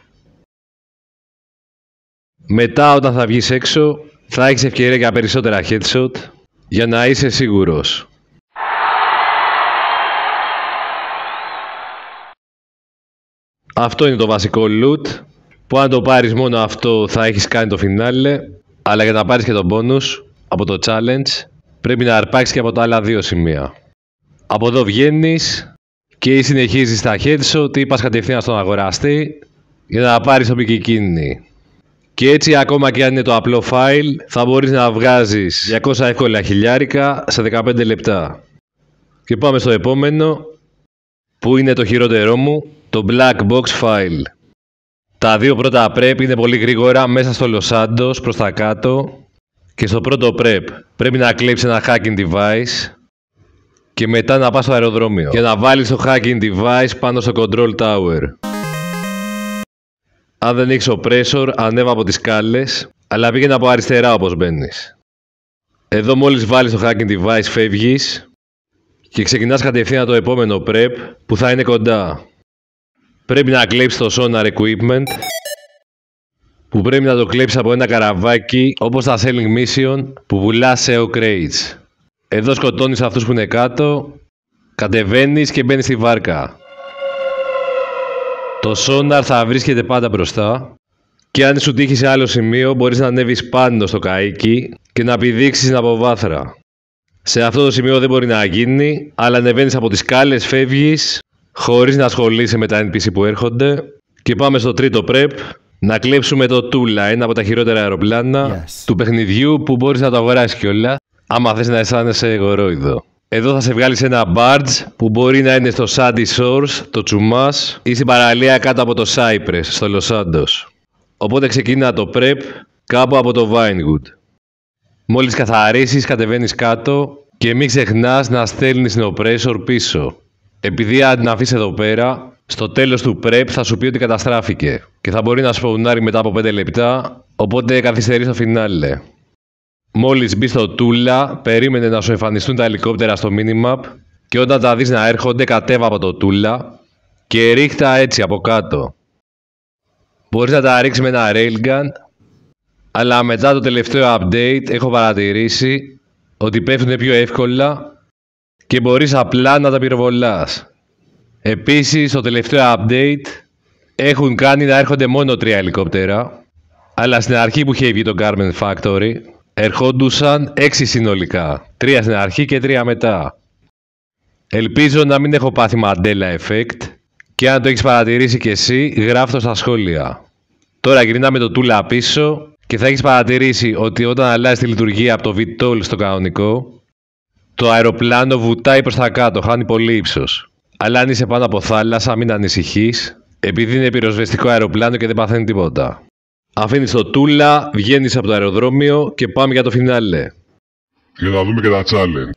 Μετά όταν θα βγεις έξω θα έχεις ευκαιρία για περισσότερα headshot για να είσαι σίγουρος. Αυτό είναι το βασικό loot που αν το πάρεις μόνο αυτό θα έχεις κάνει το φινάλε, αλλά για να πάρεις και τον bonus από το challenge πρέπει να αρπάξεις και από τα άλλα 2 σημεία. Από εδώ βγαίνεις και ή συνεχίζεις τα headshot ή πας κατευθείαν στον αγοραστή για να πάρεις το bikini. Και έτσι ακόμα και αν είναι το απλό file θα μπορείς να βγάζεις 200 εύκολα χιλιάρικα σε 15 λεπτά. Και πάμε στο επόμενο που είναι το χειρότερό μου, το Black Box File. Τα 2 πρώτα prep είναι πολύ γρήγορα μέσα στο Los Santos προς τα κάτω και στο πρώτο prep πρέπει να κλέψεις ένα hacking device και μετά να πας στο αεροδρόμιο για να βάλεις το hacking device πάνω στο control tower. Αν δεν έχεις oppressor, ανέβα από τις σκάλες, αλλά πήγαινε από αριστερά όπως μπαίνεις. Εδώ μόλις βάλεις το hacking device φεύγεις και ξεκινάς κατευθείαν το επόμενο prep που θα είναι κοντά. Πρέπει να κλέψεις το sonar equipment που πρέπει να το κλέψεις από ένα καραβάκι όπως τα selling mission που πουλά SEO crates. Εδώ σκοτώνεις αυτούς που είναι κάτω, κατεβαίνεις και μπαίνεις στη βάρκα. Το sonar θα βρίσκεται πάντα μπροστά και αν σου τύχει σε άλλο σημείο μπορείς να ανέβεις πάνω στο καΐκι και να πηδήξεις την αποβάθρα. Σε αυτό το σημείο δεν μπορεί να γίνει, αλλά ανεβαίνεις από τις σκάλες, φεύγεις χωρίς να ασχολείσαι με τα NPC που έρχονται και πάμε στο τρίτο prep να κλέψουμε το Tula, ένα από τα χειρότερα αεροπλάνα του παιχνιδιού που μπορείς να το αγοράσεις κιόλα άμα θες να αισθάνεσαι γορόιδο. Εδώ θα σε βγάλει σε ένα barge που μπορεί να είναι στο Sandy Shores, το Τσουμάς ή στην παραλία κάτω από το Cypress, στο Los Santos. Οπότε ξεκινά το prep κάπου από το Vinewood. Μόλις καθαρίσεις κατεβαίνεις κάτω Και μην ξεχνάς να στέλνεις την oppressor πίσω. Επειδή αν την αφήσεις εδώ πέρα, στο τέλος του prep θα σου πει ότι καταστράφηκε και θα μπορεί να σπαουνάρει μετά από 5 λεπτά, οπότε καθυστερεί στο φινάλε. Μόλις μπει στο Tula, περίμενε να σου εμφανιστούν τα ελικόπτερα στο minimap και όταν τα δεις να έρχονται, κατέβα από το Tula και ρίχτα έτσι από κάτω. Μπορείς να τα ρίξεις με ένα railgun, αλλά μετά το τελευταίο update έχω παρατηρήσει ότι πέφτουν πιο εύκολα και μπορείς απλά να τα πυροβολάς. Επίσης, στο τελευταίο update έχουν κάνει να έρχονται μόνο 3 ελικόπτερα, αλλά στην αρχή που είχε βγει το Garment Factory ερχόντουσαν 6 συνολικά, 3 στην αρχή και 3 μετά. Ελπίζω να μην έχω πάθει Mandela Effect και αν το έχεις παρατηρήσει κι εσύ, γράφ' το στα σχόλια. Τώρα γυρνάμε το Tula πίσω και θα έχεις παρατηρήσει ότι όταν αλλάζει τη λειτουργία από το VTOL στο κανονικό, το αεροπλάνο βουτάει προς τα κάτω, χάνει πολύ ύψος. Αλλά αν είσαι πάνω από θάλασσα, μην ανησυχείς, επειδή είναι πυροσβεστικό αεροπλάνο και δεν παθαίνει τίποτα. Αφήνεις το Tula, βγαίνεις από το αεροδρόμιο και πάμε για το φινάλε. Για να δούμε και τα challenge.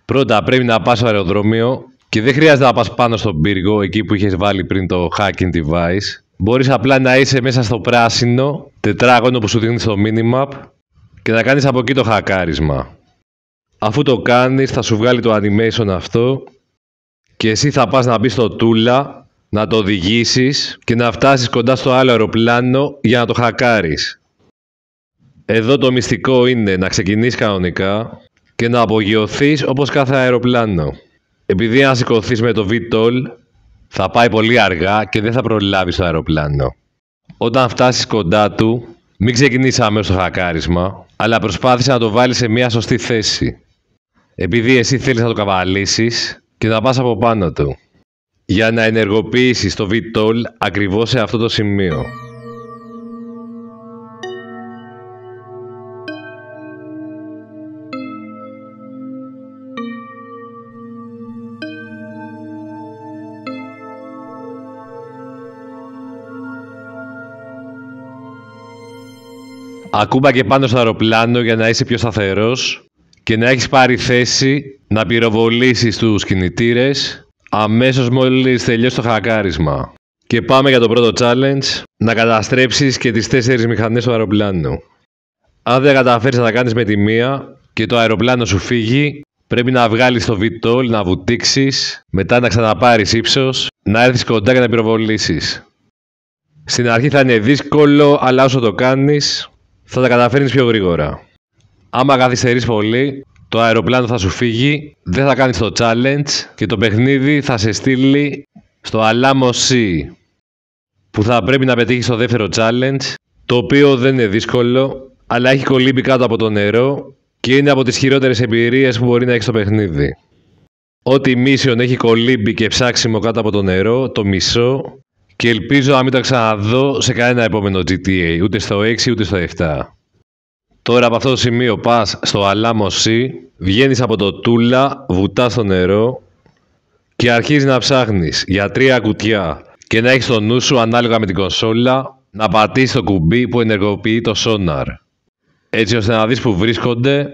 Πρώτα πρέπει να πας στο αεροδρόμιο και δεν χρειάζεται να πας πάνω στον πύργο, εκεί που είχες βάλει πριν το hacking device. Μπορείς απλά να είσαι μέσα στο πράσινο τετράγωνο που σου δίνει στο minimap και να κάνεις από εκεί το χακάρισμα. Αφού το κάνεις θα σου βγάλει το animation αυτό και εσύ θα πας να μπεις στο Tula, να το οδηγήσεις και να φτάσεις κοντά στο άλλο αεροπλάνο για να το χακάρεις. Εδώ το μυστικό είναι να ξεκινήσεις κανονικά και να απογειωθείς όπως κάθε αεροπλάνο. Επειδή αν σηκωθείς με το VTOL θα πάει πολύ αργά και δεν θα προλάβεις το αεροπλάνο. Όταν φτάσεις κοντά του, μην ξεκινήσεις αμέσως το χακάρισμα, αλλά προσπάθησε να το βάλεις σε μια σωστή θέση. Επειδή εσύ θέλεις να το καβαλήσεις και να πας από πάνω του. Για να ενεργοποιήσεις το VTOL ακριβώς σε αυτό το σημείο. Ακούμπα και πάνω στο αεροπλάνο για να είσαι πιο σταθερός και να έχεις πάρει θέση να πυροβολήσεις τους κινητήρες αμέσως μόλις τελειώσει το χακάρισμα. Και πάμε για το πρώτο challenge, να καταστρέψεις και τις 4 μηχανές του αεροπλάνου. Αν δεν καταφέρεις να τα κάνεις με τη μία και το αεροπλάνο σου φύγει, πρέπει να βγάλεις το VTOL, να βουτήξεις, μετά να ξαναπάρεις ύψος, να έρθεις κοντά και να πυροβολήσεις. Στην αρχή θα είναι δύσκολο, αλλά όσο το κάνεις, θα τα καταφέρνεις πιο γρήγορα. Άμα καθυστερείς πολύ, το αεροπλάνο θα σου φύγει, δεν θα κάνεις το challenge και το παιχνίδι θα σε στείλει στο Alamo Sea, που θα πρέπει να πετύχεις το δεύτερο challenge, το οποίο δεν είναι δύσκολο, αλλά έχει κολύμπι κάτω από το νερό και είναι από τις χειρότερες εμπειρίες που μπορεί να έχεις στο παιχνίδι. Ό,τι mission έχει κολύμπι και ψάξιμο κάτω από το νερό, το μισώ και ελπίζω να μην το ξαναδώ σε κανένα επόμενο GTA, ούτε στο 6 ούτε στο 7. Τώρα από αυτό το σημείο πας στο Alamo Sea, βγαίνεις από το Tula, βουτάς στο νερό και αρχίζεις να ψάχνεις για 3 κουτιά και να έχεις το νου σου ανάλογα με την κονσόλα να πατήσεις το κουμπί που ενεργοποιεί το sonar, έτσι ώστε να δεις που βρίσκονται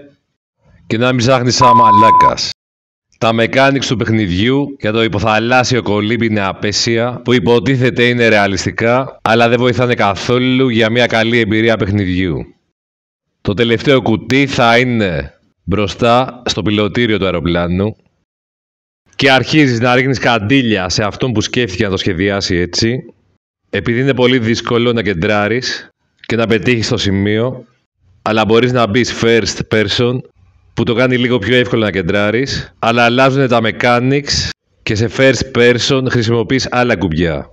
και να μην ψάχνεις σαν μαλάκας. Τα mechanics του παιχνιδιού για το υποθαλάσσιο κολύμπι είναι απέσια, που υποτίθεται είναι ρεαλιστικά, αλλά δεν βοηθάνε καθόλου για μια καλή εμπειρία παιχνιδιού. Το τελευταίο κουτί θα είναι μπροστά στο πιλωτήριο του αεροπλάνου και αρχίζεις να ρίχνεις καντήλια σε αυτόν που σκέφτηκε να το σχεδιάσει έτσι, επειδή είναι πολύ δύσκολο να κεντράρεις και να πετύχεις το σημείο, αλλά μπορείς να μπεις first person, που το κάνει λίγο πιο εύκολο να κεντράρεις, αλλά αλλάζουν τα mechanics και σε first person χρησιμοποιείς άλλα κουμπιά.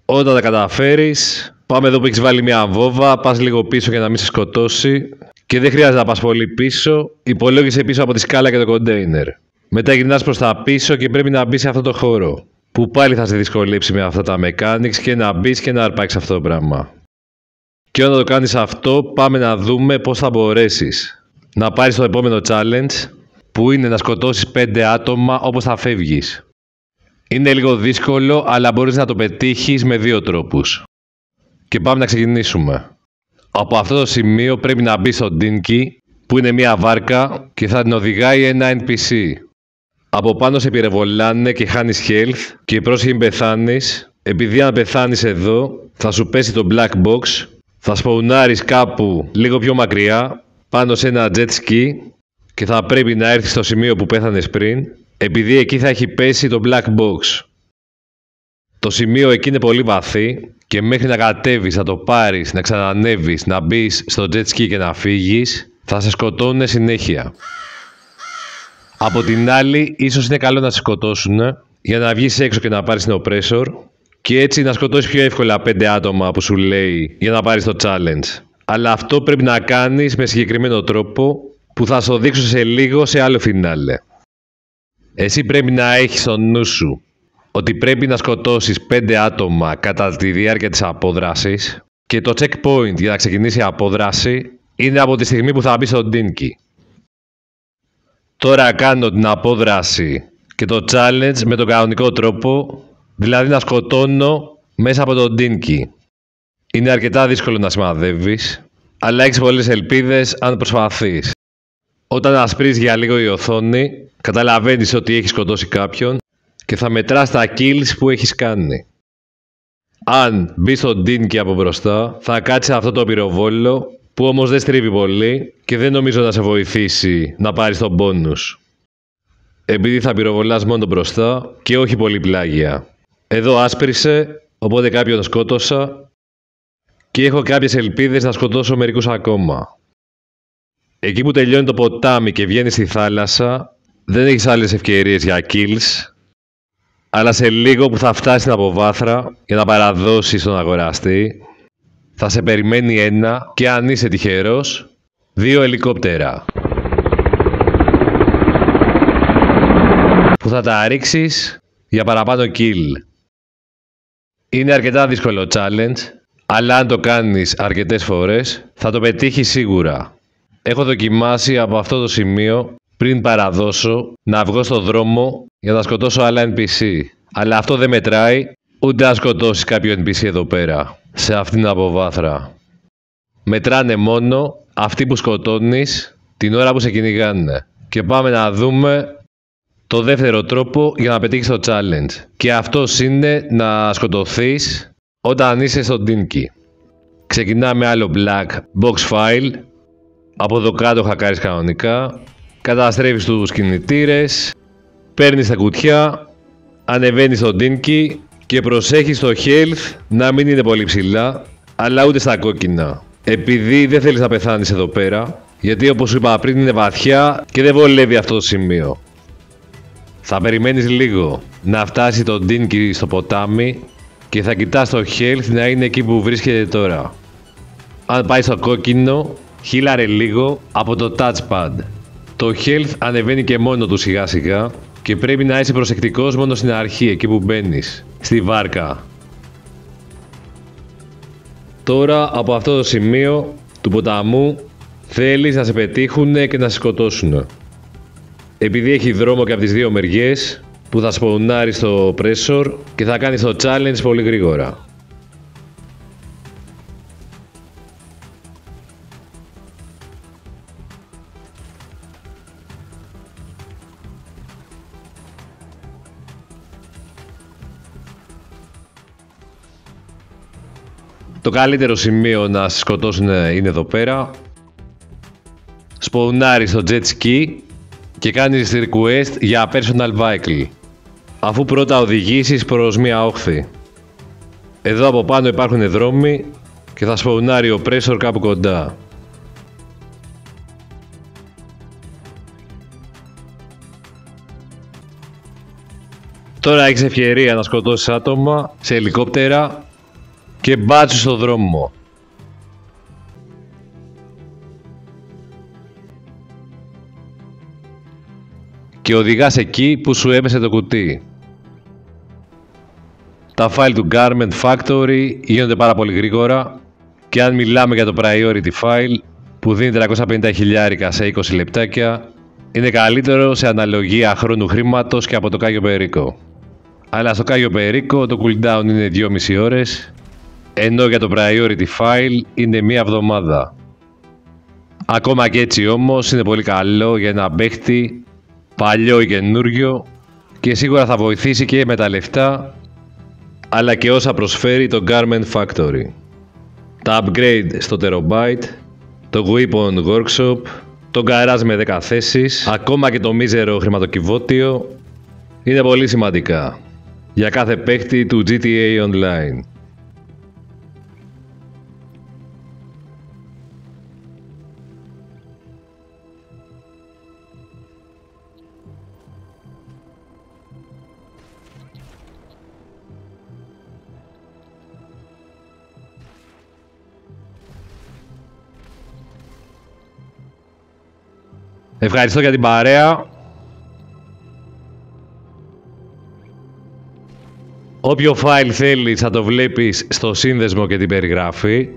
Όταν τα καταφέρεις, πάμε εδώ που έχεις βάλει μια βόβα, πας λίγο πίσω για να μην σε σκοτώσει και δεν χρειάζεται να πας πολύ πίσω, υπολόγισε πίσω από τη σκάλα και το container. Μετά γυρνάς προς τα πίσω και πρέπει να μπεις σε αυτό το χώρο, που πάλι θα σε δυσκολέψει με αυτά τα mechanics και να μπεις και να αρπάξεις αυτό το πράγμα. Και όταν το κάνεις αυτό, πάμε να δούμε πώς θα μπορέσεις να πάρεις το επόμενο challenge, που είναι να σκοτώσεις 5 άτομα όπως θα φεύγεις. Είναι λίγο δύσκολο, αλλά μπορείς να το πετύχεις με 2 τρόπους. Και πάμε να ξεκινήσουμε. Από αυτό το σημείο πρέπει να μπεις στο Dinky που είναι μια βάρκα και θα την οδηγάει ένα NPC. Από πάνω σε πυρεβολάνε και χάνεις health και πρόσεχε μην πεθάνεις, επειδή αν πεθάνεις εδώ θα σου πέσει το black box, θα σπαουνάρεις κάπου λίγο πιο μακριά πάνω σε ένα jet ski και θα πρέπει να έρθεις στο σημείο που πέθανες πριν, επειδή εκεί θα έχει πέσει το black box. Το σημείο εκεί είναι πολύ βαθύ και μέχρι να κατέβεις, να το πάρεις, να ξανανεύεις, να μπεις στο jet ski και να φύγεις, θα σε σκοτώνουν συνέχεια. Από την άλλη, ίσως είναι καλό να σε σκοτώσουν για να βγεις έξω και να πάρεις την oppressor και έτσι να σκοτώσεις πιο εύκολα 5 άτομα που σου λέει για να πάρεις το challenge. Αλλά αυτό πρέπει να κάνεις με συγκεκριμένο τρόπο που θα σου δείξω σε λίγο σε άλλο φινάλε. Εσύ πρέπει να έχεις στο νου σου ότι πρέπει να σκοτώσεις 5 άτομα κατά τη διάρκεια της απόδρασης και το checkpoint για να ξεκινήσει η απόδραση είναι από τη στιγμή που θα μπει στο Dinky. Τώρα κάνω την απόδραση και το challenge με τον κανονικό τρόπο, δηλαδή να σκοτώνω μέσα από το Dinky. Είναι αρκετά δύσκολο να σημαδεύεις, αλλά έχεις πολλές ελπίδες αν προσπαθείς. Όταν ασπρίζει για λίγο η οθόνη, καταλαβαίνεις ότι έχεις σκοτώσει κάποιον και θα μετράς τα kills που έχεις κάνει. Αν μπεις στο Dinky από μπροστά, θα κάτσει αυτό το πυροβόλο που όμως δεν στρίβει πολύ και δεν νομίζω να σε βοηθήσει να πάρεις τον bonus. Επειδή θα πυροβολάς μόνο μπροστά και όχι πολύ πλάγια. Εδώ άσπρισε, οπότε κάποιον σκότωσα και έχω κάποιες ελπίδες να σκοτώσω μερικούς ακόμα. Εκεί που τελειώνει το ποτάμι και βγαίνει στη θάλασσα, δεν έχεις άλλες ευκαιρίες για kills, αλλά σε λίγο που θα φτάσει στην αποβάθρα για να παραδώσεις τον αγοραστή, θα σε περιμένει ένα και αν είσαι τυχερός, 2 ελικόπτερα. Που θα τα ρίξεις για παραπάνω kill. Είναι αρκετά δύσκολο challenge, αλλά αν το κάνεις αρκετές φορές, θα το πετύχεις σίγουρα. Έχω δοκιμάσει από αυτό το σημείο, πριν παραδώσω, να βγω στο δρόμο για να σκοτώσω άλλα NPC. Αλλά αυτό δεν μετράει, ούτε να σκοτώσεις κάποιο NPC εδώ πέρα, σε αυτήν την αποβάθρα. Μετράνε μόνο αυτοί που σκοτώνεις την ώρα που σε κυνηγάνε. Και πάμε να δούμε το δεύτερο τρόπο για να πετύχεις το challenge. Και αυτός είναι να σκοτωθείς όταν είσαι στο Dinky. Ξεκινάμε άλλο black box file. Από εδώ κάτω χακάρεις κανονικά. Καταστρέφεις τους κινητήρες. Παίρνεις τα κουτιά. Ανεβαίνεις στο Dinky. Και προσέχεις το health να μην είναι πολύ ψηλά, αλλά ούτε στα κόκκινα. Επειδή δεν θέλεις να πεθάνεις εδώ πέρα, γιατί όπως σου είπα πριν είναι βαθιά και δεν βολεύει αυτό το σημείο. Θα περιμένεις λίγο να φτάσει το Dinky στο ποτάμι και θα κοιτάς το health να είναι εκεί που βρίσκεται τώρα. Αν πάει στο κόκκινο, χύλαρε λίγο από το touchpad. Το health ανεβαίνει και μόνο του σιγά σιγά και πρέπει να είσαι προσεκτικός μόνο στην αρχή, εκεί που μπαίνεις, στη βάρκα. Τώρα από αυτό το σημείο του ποταμού θέλεις να σε πετύχουν και να σε σκοτώσουν. Επειδή έχει δρόμο και από τις δύο μεριές που θα σπονάρει στο pressure και θα κάνεις το challenge πολύ γρήγορα. Το καλύτερο σημείο να σε σκοτώσουν είναι εδώ πέρα. Σπονάρεις στο jet ski και κάνεις request για personal vehicle, αφού πρώτα οδηγήσεις προς μία όχθη. Εδώ από πάνω υπάρχουν δρόμοι και θα σπονάρει ο pressure κάπου κοντά. Τώρα έχεις ευκαιρία να σκοτώσεις άτομα σε ελικόπτερα και μπάτσου στο δρόμο. Και οδηγάς εκεί που σου έπεσε το κουτί. Τα file του Garment Factory γίνονται πάρα πολύ γρήγορα και αν μιλάμε για το priority file που δίνει 350 χιλιάρικα σε 20 λεπτάκια, είναι καλύτερο σε αναλογία χρόνου χρήματος και από το Cayo Perico. Αλλά στο Cayo Perico το cooldown είναι 2,5 ώρες, ενώ για το priority file είναι μία εβδομάδα. Ακόμα και έτσι όμως είναι πολύ καλό για ένα παίχτη παλιό ή καινούριο και σίγουρα θα βοηθήσει και με τα λεφτά αλλά και όσα προσφέρει το Garment Factory. Τα upgrade στο Terabyte, το Weapon Workshop, το garage με 10 θέσεις, ακόμα και το μίζερο χρηματοκιβώτιο είναι πολύ σημαντικά για κάθε παίχτη του GTA Online. Ευχαριστώ για την παρέα. Όποιο file θέλεις θα το βλέπεις στο σύνδεσμο και την περιγραφή.